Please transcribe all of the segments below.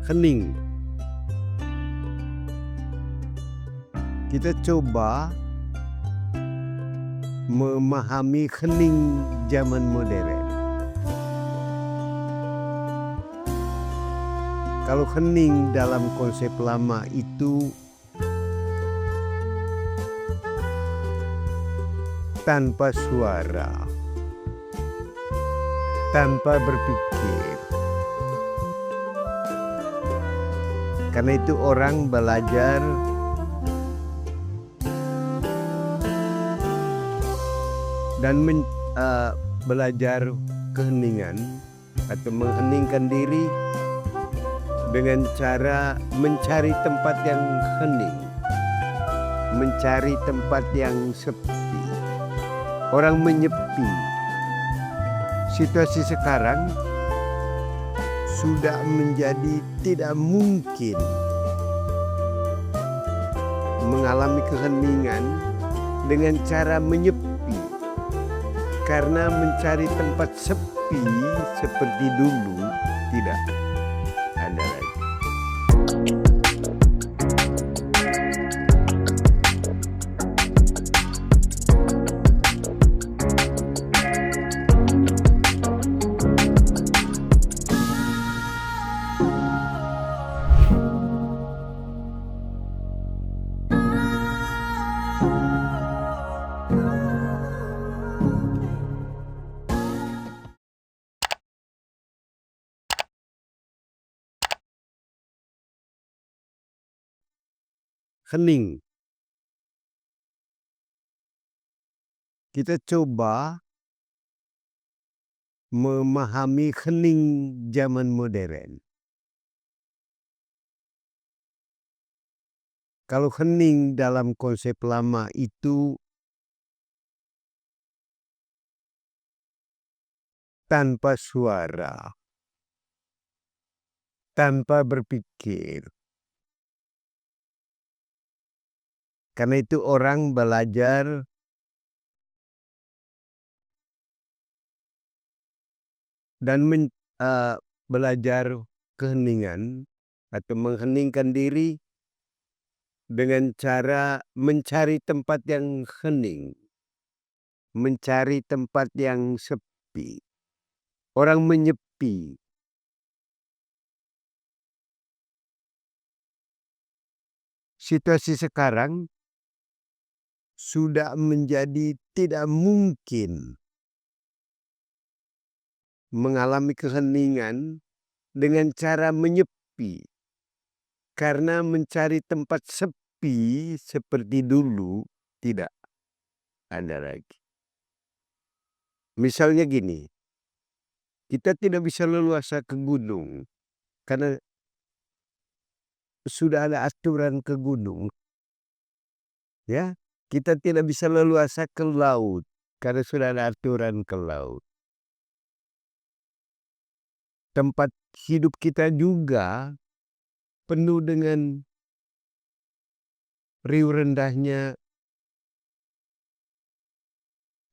Hening. Kita coba memahami hening zaman modern. Kalau hening dalam konsep lama itu tanpa suara, tanpa berpikir. Karena itu orang belajar dan belajar keheningan atau mengheningkan diri dengan cara mencari tempat yang hening, mencari tempat yang sepi. Orang menyepi. Situasi sekarang sudah menjadi tidak mungkin mengalami keheningan dengan cara menyepi, karena mencari tempat sepi seperti dulu tidak ada lagi. Hening. Kita coba memahami hening zaman modern. Kalau hening dalam konsep lama itu tanpa suara, tanpa berpikir. Karena itu orang belajar dan belajar keheningan atau mengheningkan diri dengan cara mencari tempat yang hening, mencari tempat yang sepi. Orang menyepi. Situasi sekarang sudah menjadi tidak mungkin mengalami keheningan dengan cara menyepi, karena mencari tempat sepi seperti dulu tidak ada lagi. Misalnya gini, kita tidak bisa leluasa ke gunung karena sudah ada aturan ke gunung. Ya, kita tidak bisa leluasa ke laut karena sudah ada aturan ke laut. Tempat hidup kita juga penuh dengan riuh rendahnya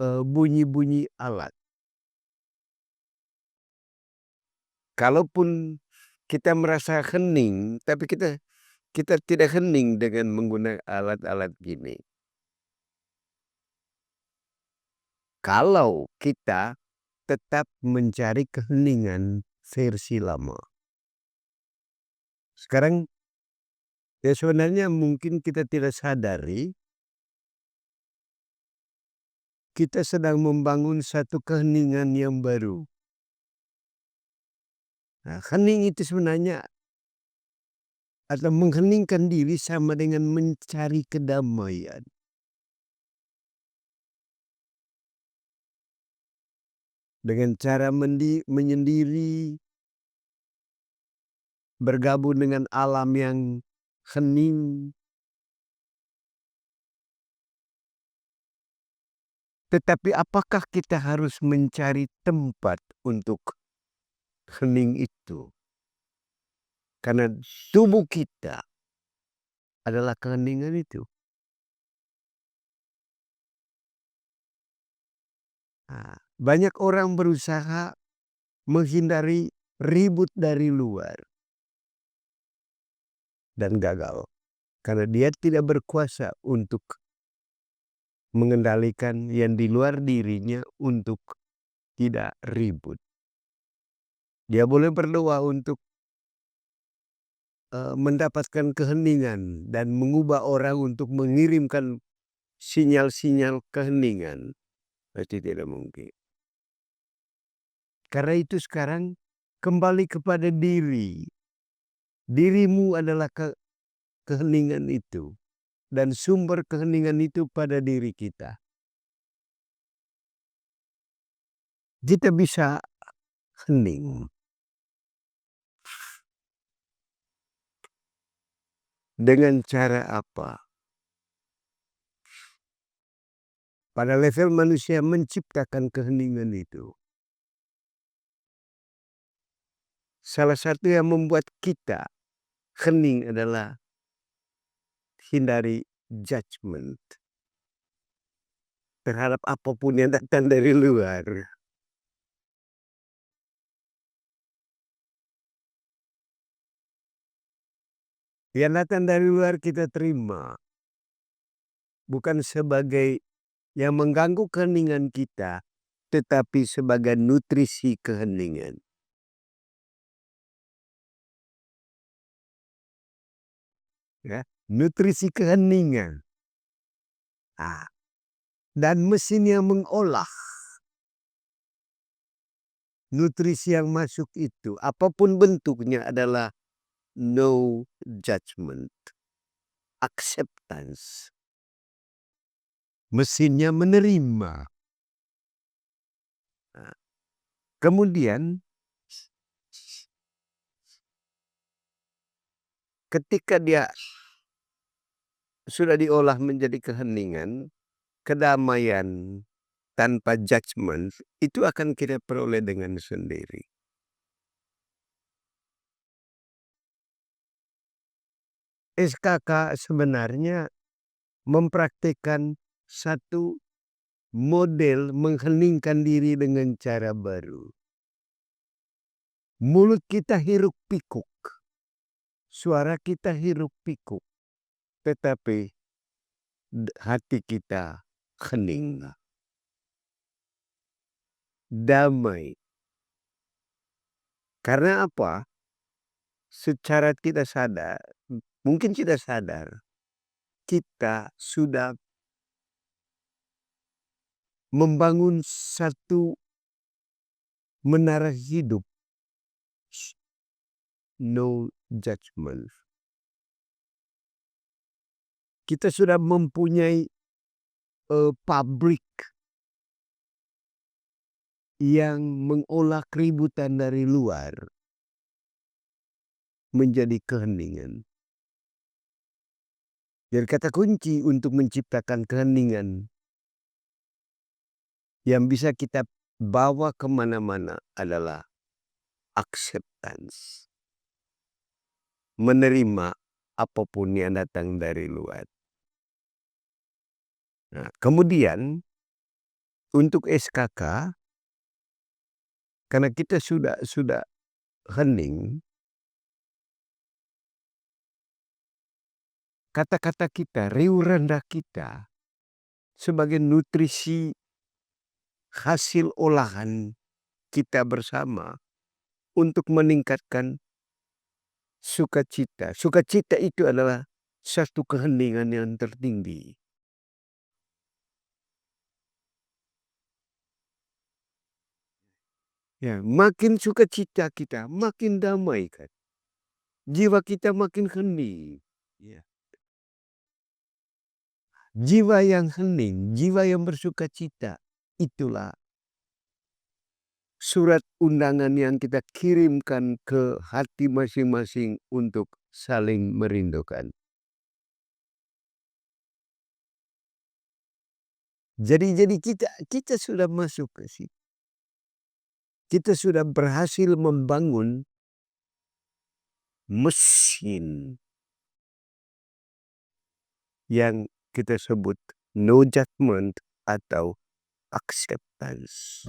bunyi-bunyi alat. Kalaupun kita merasa hening, tapi kita tidak hening dengan menggunakan alat-alat gini. Kalau kita tetap mencari keheningan versi lama. Sekarang ya sebenarnya mungkin kita tidak sadari kita sedang membangun satu keheningan yang baru. Nah, hening itu sebenarnya atau mengheningkan diri sama dengan mencari kedamaian. Dengan cara menyendiri, bergabung dengan alam yang hening. Tetapi apakah kita harus mencari tempat untuk hening itu? Karena tubuh kita adalah keheningan itu. Nah, banyak orang berusaha menghindari ribut dari luar. dan gagal. Karena dia tidak berkuasa untuk mengendalikan yang di luar dirinya untuk tidak ribut. Dia boleh berdoa untuk mendapatkan keheningan dan mengubah orang untuk mengirimkan sinyal-sinyal keheningan. Pasti tidak mungkin. Karena itu sekarang kembali kepada diri. Dirimu adalah keheningan itu. Dan sumber keheningan itu pada diri kita. Kita bisa hening. Dengan cara apa? Pada level manusia menciptakan keheningan itu. Salah satu yang membuat kita hening adalah hindari judgment terhadap apapun yang datang dari luar. Yang datang dari luar kita terima. Bukan sebagai yang mengganggu keheningan kita, tetapi sebagai nutrisi keheningan. Ya, nutrisi keheningan. Dan mesin yang mengolah nutrisi yang masuk itu, apapun bentuknya, adalah no judgment, acceptance. Mesinnya menerima. Kemudian ketika dia sudah diolah menjadi keheningan, kedamaian tanpa judgment itu akan kita peroleh dengan sendiri. SKK sebenarnya mempraktikkan satu model mengheningkan diri dengan cara baru. Mulut kita hiruk pikuk, suara kita hiruk pikuk, tetapi hati kita hening, damai. Karena apa? Secara tidak sadar, mungkin tidak sadar, kita sudah membangun satu menara hidup. No judgment. Kita sudah mempunyai pabrik yang mengolah keributan dari luar menjadi keheningan. Jadi kata kunci untuk menciptakan keheningan yang bisa kita bawa kemana-mana adalah acceptance. Menerima apapun yang datang dari luar. Nah, kemudian untuk SKK, karena kita sudah hening, kata-kata kita, riuh rendah kita sebagai nutrisi hasil olahan kita bersama untuk meningkatkan sukacita. Sukacita itu adalah satu keheningan yang tertinggi. Ya, makin sukacita kita, makin damai kan. Jiwa kita makin hening. Ya. Jiwa yang hening, jiwa yang bersukacita, itulah surat undangan yang kita kirimkan ke hati masing-masing untuk saling merindukan. Jadi kita sudah masuk ke situ. Kita sudah berhasil membangun mesin yang kita sebut no judgment atau acceptance.